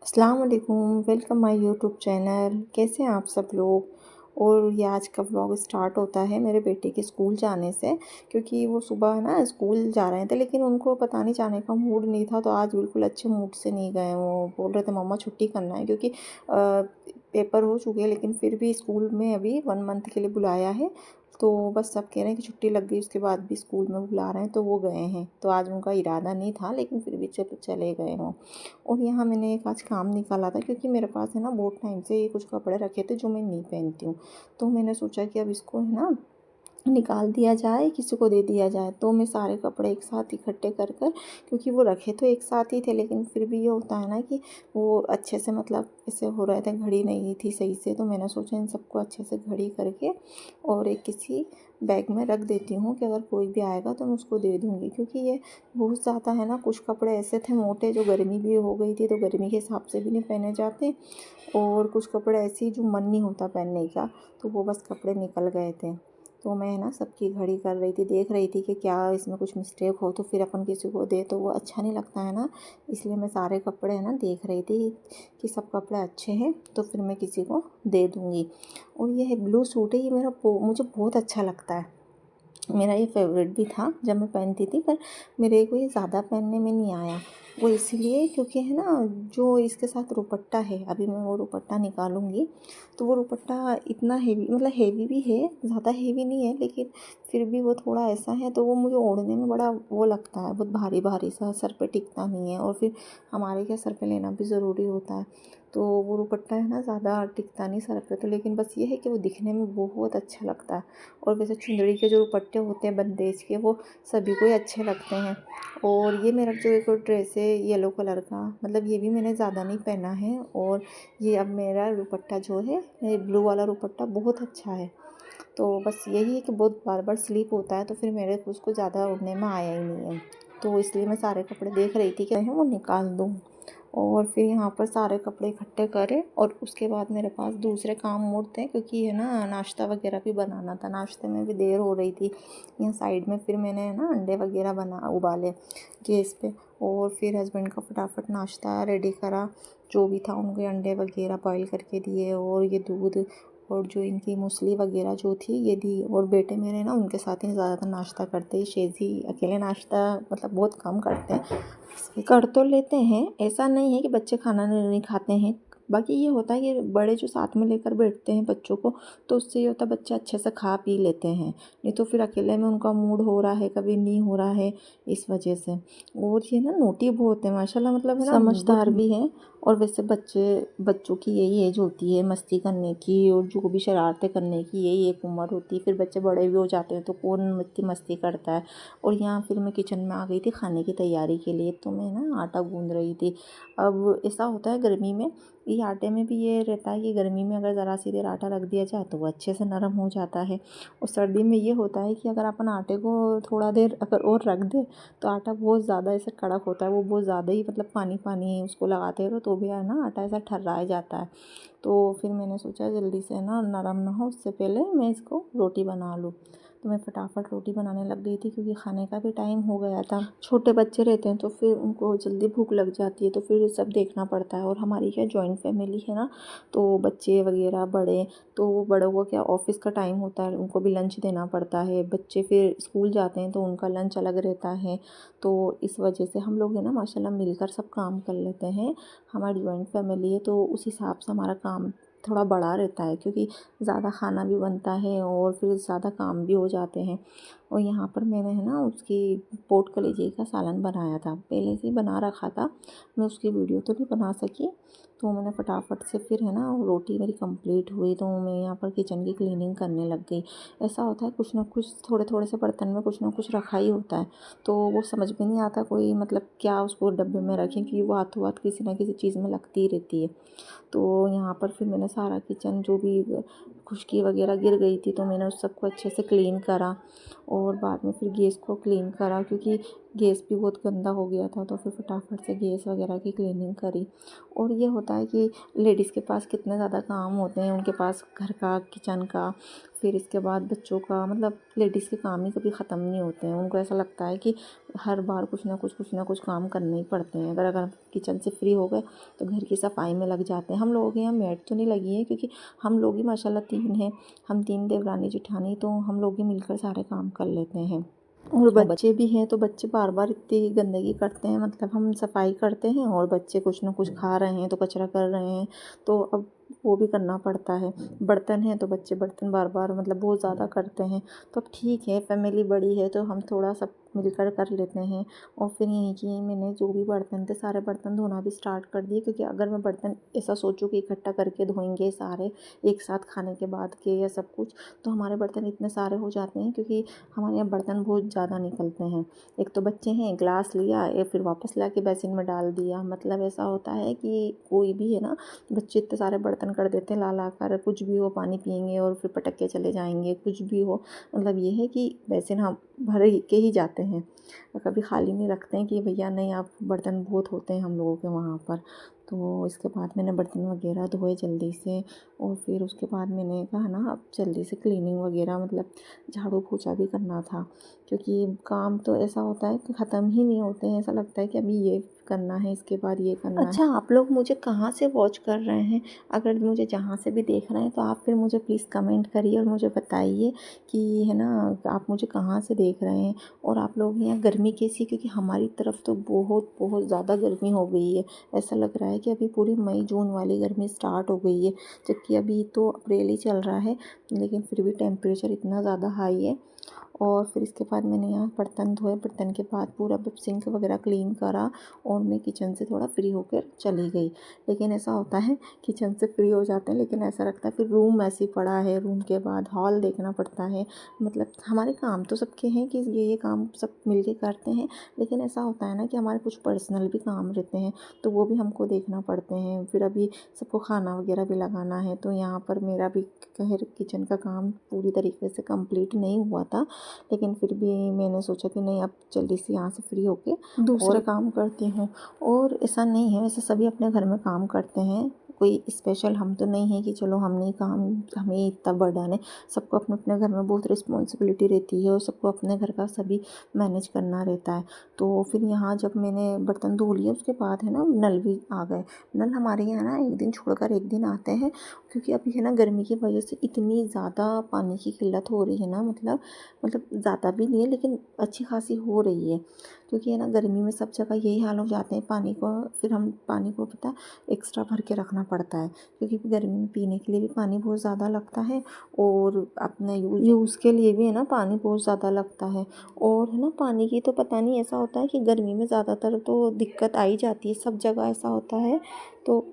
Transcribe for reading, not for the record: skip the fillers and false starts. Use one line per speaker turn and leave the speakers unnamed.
अस्सलाम वालेकुम, welcome my YouTube channel. कैसे हैं आप सब लोग। और ये आज का व्लॉग स्टार्ट होता है मेरे बेटे के स्कूल जाने से, क्योंकि वो सुबह ना स्कूल जा रहे थे लेकिन उनको पता नहीं जाने का मूड नहीं था। तो आज बिल्कुल अच्छे मूड से नहीं गए। वो बोल रहे थे मम्मा छुट्टी करना है, क्योंकि पेपर हो चुके हैं लेकिन फिर भी स्कूल में अभी 1 मंथ के लिए बुलाया है। तो बस सब कह रहे हैं कि छुट्टी लग गई, उसके बाद भी स्कूल में बुला रहे हैं तो वो गए हैं। तो आज उनका इरादा नहीं था लेकिन फिर भी चले गए हों। और यहाँ मैंने एक आज काम निकाला था, क्योंकि मेरे पास है ना बहुत टाइम से ये कुछ कपड़े रखे थे जो मैं नहीं पहनती हूँ। तो मैंने सोचा कि अब इसको है ना निकाल दिया जाए, किसी को दे दिया जाए। तो मैं सारे कपड़े एक साथ इकट्ठे कर कर, क्योंकि वो रखे तो एक साथ ही थे लेकिन फिर भी ये होता है ना कि वो अच्छे से मतलब ऐसे हो रहे थे, घड़ी नहीं थी सही से। तो मैंने सोचा इन सबको अच्छे से घड़ी करके और एक किसी बैग में रख देती हूँ कि अगर कोई भी आएगा तो मैं उसको दे दूँगी। क्योंकि ये बहुत ज़्यादा है ना, कुछ कपड़े ऐसे थे मोटे जो गर्मी भी हो गई थी तो गर्मी के हिसाब से भी नहीं पहने जाते, और कुछ कपड़े ऐसे जो मन नहीं होता पहनने का, तो वो बस कपड़े निकल गए थे। तो मैं ना सबकी घड़ी कर रही थी, देख रही थी कि क्या इसमें कुछ मिस्टेक हो तो फिर अपन किसी को दे तो वो अच्छा नहीं लगता है ना। इसलिए मैं सारे कपड़े है ना देख रही थी कि सब कपड़े अच्छे हैं तो फिर मैं किसी को दे दूँगी। और ये है ब्लू सूट है, ये मुझे बहुत अच्छा लगता है। मेरा ये फेवरेट भी था जब मैं पहनती थी, पर मेरे को ये ज़्यादा पहनने में नहीं आया। वो इसलिए क्योंकि है ना, जो इसके साथ दुपट्टा है, अभी मैं वो दुपट्टा निकालूंगी। तो वो दुपट्टा इतना हेवी, मतलब हेवी भी है, ज़्यादा हेवी नहीं है लेकिन फिर भी वो थोड़ा ऐसा है तो वो मुझे ओढ़ने में बड़ा वो लगता है, बहुत भारी भारी सा, सर पे टिकता नहीं है। और फिर हमारे क्या सर पे लेना भी ज़रूरी होता है, तो वो दुपट्टा है ना ज़्यादा टिकता नहीं सर पे। तो लेकिन बस ये है कि वो दिखने में बहुत अच्छा लगता है। और वैसे चुंदड़ी के जो दुपट्टे होते हैं बंदेज के, वो सभी को ही अच्छे लगते हैं। और ये मेरा जो एक और ड्रेस है येलो कलर का, मतलब ये भी मैंने ज़्यादा नहीं पहना है। और ये अब मेरा दुपट्टा जो है, ये ब्लू वाला दुपट्टा बहुत अच्छा है। तो बस यही है कि बहुत बार बार स्लिप होता है तो फिर मेरे को उसको ज़्यादा उड़ने में आया ही नहीं है। तो इसलिए मैं सारे कपड़े देख रही थी कि है वो निकाल दूँ। और फिर यहाँ पर सारे कपड़े इकट्ठे करे और उसके बाद मेरे पास दूसरे काम और थे, क्योंकि है ना नाश्ता वगैरह भी बनाना था। नाश्ते में भी देर हो रही थी। यहाँ साइड में फिर मैंने है ना अंडे वगैरह बना उबाले गैस पे, और फिर हस्बैंड का फटाफट नाश्ता रेडी करा। जो भी था उनको अंडे वगैरह बॉईल करके दिए, और ये दूध और जो इनकी मूसली वगैरह जो थी ये दी। और बेटे मेरे ना उनके साथ ही ज़्यादातर नाश्ता करते हैं। शेज़ी अकेले नाश्ता मतलब बहुत कम करते हैं, कर तो लेते हैं, ऐसा नहीं है कि बच्चे खाना नहीं खाते हैं। बाकी ये होता है कि बड़े जो साथ में लेकर बैठते हैं बच्चों को, तो उससे ये होता है बच्चे अच्छे से खा पी लेते हैं। नहीं तो फिर अकेले में उनका मूड हो रहा है, कभी नहीं हो रहा है, इस वजह से। और ये ना नोटी बहुत है माशाल्लाह, मतलब है ना समझदार भी है। और वैसे बच्चों की यही एज होती है मस्ती करने की, और जो भी शरारतें करने की यही एक उम्र होती है। फिर बच्चे बड़े भी हो जाते हैं तो कौन इतनी मस्ती करता है। और यहाँ फिर मैं किचन में आ गई थी खाने की तैयारी के लिए, तो मैं ना आटा गूंद रही थी। अब ऐसा होता है गर्मी में, ये आटे में भी ये रहता है कि गर्मी में अगर ज़रा सी देर आटा रख दिया जाए तो वो अच्छे से नरम हो जाता है। और सर्दी में ये होता है कि अगर अपन आटे को थोड़ा देर अगर और रख दे तो आटा बहुत ज़्यादा ऐसे कड़क होता है, वो बहुत ज़्यादा ही मतलब पानी पानी उसको लगाते रहो तो भी है ना आटा ऐसा ठर्राया जाता है। तो फिर मैंने सोचा जल्दी से ना नरम ना हो उससे पहले मैं इसको रोटी बना लूँ। तो मैं फटाफट रोटी बनाने लग गई थी, क्योंकि खाने का भी टाइम हो गया था। छोटे बच्चे रहते हैं तो फिर उनको जल्दी भूख लग जाती है, तो फिर सब देखना पड़ता है। और हमारी क्या जॉइंट फैमिली है ना, तो बच्चे वगैरह बड़े, तो वो बड़ों को क्या ऑफिस का टाइम होता है, उनको भी लंच देना पड़ता है। बच्चे फिर स्कूल जाते हैं तो उनका लंच अलग रहता है। तो इस वजह से हम लोग है ना माशाल्लाह मिलकर सब काम कर लेते हैं। हमारी जॉइंट फैमिली है तो उस हिसाब से हमारा काम थोड़ा बड़ा रहता है, क्योंकि ज़्यादा खाना भी बनता है और फिर ज़्यादा काम भी हो जाते हैं। और यहाँ पर मैंने है ना उसकी पोट कलेजे का सालन बनाया था, पहले से ही बना रखा था। मैं उसकी वीडियो तो नहीं बना सकी, तो मैंने फटाफट से फिर है ना रोटी मेरी कंप्लीट हुई तो मैं यहाँ पर किचन की क्लीनिंग करने लग गई। ऐसा होता है कुछ ना कुछ थोड़े थोड़े से बर्तन में कुछ ना कुछ रखा ही होता है, तो वो समझ में नहीं आता कोई मतलब क्या उसको डब्बे में रखें, क्योंकि वो हाथों हाथ किसी ना किसी चीज़ में लगती ही रहती है। तो यहाँ पर फिर मैंने सारा किचन जो भी खुशकी वगैरह गिर गई थी तो मैंने उस सबको अच्छे से क्लीन करा। और बाद में फिर गैस को क्लीन करा, क्योंकि गैस भी बहुत गंदा हो गया था, तो फिर फटाफट से गैस वगैरह की क्लीनिंग करी। और ये होता है कि लेडीज़ के पास कितने ज़्यादा काम होते हैं, उनके पास घर का, किचन का, फिर इसके बाद बच्चों का, मतलब लेडीज़ के काम ही कभी ख़त्म नहीं होते हैं। उनको ऐसा लगता है कि हर बार कुछ ना कुछ काम करने ही पड़ते हैं। अगर किचन से फ्री हो गए तो घर की सफाई में लग जाते हैं। हम लोगों के यहाँ मेड तो नहीं लगी है, क्योंकि हम लोग ही माशाल्लाह 3 हैं, हम 3 देवरानी जेठानी, तो हम लोग ही मिलकर सारे काम कर लेते हैं। और बच्चे भी हैं, तो बच्चे बार बार इतनी गंदगी करते हैं, मतलब हम सफाई करते हैं और बच्चे कुछ ना कुछ खा रहे हैं तो कचरा कर रहे हैं, तो अब वो भी करना पड़ता है। बर्तन हैं तो बच्चे बर्तन बार बार मतलब बहुत ज़्यादा करते हैं। तो अब ठीक है, फैमिली बड़ी है तो हम थोड़ा सब मिलकर कर लेते हैं। और फिर यही कि मैंने जो भी बर्तन थे सारे बर्तन धोना भी स्टार्ट कर दिए, क्योंकि अगर मैं बर्तन ऐसा सोचूं कि इकट्ठा करके धोएंगे सारे एक साथ खाने के बाद के या सब कुछ, तो हमारे बर्तन इतने सारे हो जाते हैं, क्योंकि हमारे यहाँ बर्तन बहुत ज़्यादा निकलते हैं। एक तो बच्चे हैं, ग्लास लिया या फिर वापस ला के बेसिन में डाल दिया, मतलब ऐसा होता है कि कोई भी है ना, बच्चे इतने सारे बर्तन कर देते हैं ला ला कर, कुछ भी हो पानी पियेंगे और फिर पटक के चले जाएंगे, कुछ भी हो। मतलब ये है कि बेसिन हम भर के ही जाते हैं, कभी खाली नहीं रखते हैं कि भैया नहीं, आप बर्तन बहुत होते हैं हम लोगों के वहाँ पर। तो इसके बाद मैंने बर्तन वगैरह धोए जल्दी से, और फिर उसके बाद मैंने कहा ना अब जल्दी से क्लीनिंग वगैरह, मतलब झाड़ू पोछा भी करना था, क्योंकि काम तो ऐसा होता है कि ख़त्म ही नहीं होते हैं। ऐसा लगता है कि अभी ये करना है, इसके बाद ये करना है। अच्छा, आप लोग मुझे कहाँ से वॉच कर रहे हैं? अगर मुझे जहाँ से भी देख रहे हैं तो आप फिर मुझे प्लीज़ कमेंट करिए और मुझे बताइए कि है ना, आप मुझे कहाँ से देख रहे हैं, और आप लोग यहाँ गर्मी कैसी, क्योंकि हमारी तरफ तो बहुत बहुत ज़्यादा गर्मी हो गई है। ऐसा लग रहा है कि अभी पूरी मई जून वाली गर्मी स्टार्ट हो गई है, जबकि अभी तो अप्रैल ही चल रहा है, लेकिन फिर भी टेम्परेचर इतना ज़्यादा हाई है। और फिर इसके बाद मैंने यहाँ बर्तन धोए, बर्तन के बाद पूरा सिंक वगैरह क्लीन करा, और मैं किचन से थोड़ा फ्री होकर चली गई। लेकिन ऐसा होता है, किचन से फ्री हो जाते हैं, लेकिन ऐसा लगता है फिर रूम ऐसे ही पड़ा है, रूम के बाद हॉल देखना पड़ता है। मतलब हमारे काम तो सबके हैं कि ये काम सब मिलके करते हैं, लेकिन ऐसा होता है ना कि हमारे कुछ पर्सनल भी काम रहते हैं, तो वो भी हमको देखना पड़ते हैं। फिर अभी सबको खाना वगैरह भी लगाना है, तो यहाँ पर मेरा भी खैर किचन का काम पूरी तरीके से कंप्लीट नहीं हुआ था, लेकिन फिर भी मैंने सोचा कि नहीं, अब जल्दी से यहाँ से फ्री होके दूसरा काम करती हूँ। और ऐसा नहीं है, वैसे सभी अपने घर में काम करते हैं, कोई स्पेशल हम तो नहीं है कि चलो हम नहीं काम, हमें इतना बर्डन है। सबको अपने अपने घर में बहुत रिस्पॉन्सिबिलिटी रहती है, और सबको अपने घर का सभी मैनेज करना रहता है। तो फिर यहाँ जब मैंने बर्तन धो लिए उसके बाद है ना, नल भी आ गए। नल हमारे यहाँ ना एक दिन छोड़कर एक दिन आते हैं, क्योंकि अभी है ना गर्मी की वजह से इतनी ज़्यादा पानी की किल्लत हो रही है ना, मतलब ज़्यादा भी नहीं है लेकिन अच्छी खासी हो रही है, क्योंकि है ना गर्मी में सब जगह यही हाल हो जाते हैं पानी को। फिर हम पानी को पता एक्स्ट्रा भर के रखना पड़ता है, क्योंकि गर्मी में पीने के लिए भी पानी बहुत ज़्यादा लगता है, और अपने यूज़ के लिए भी है ना पानी बहुत ज़्यादा लगता है। और है ना, पानी की तो पता नहीं, ऐसा होता है कि गर्मी में ज़्यादातर तो दिक्कत आ ही जाती है, सब जगह ऐसा होता है। तो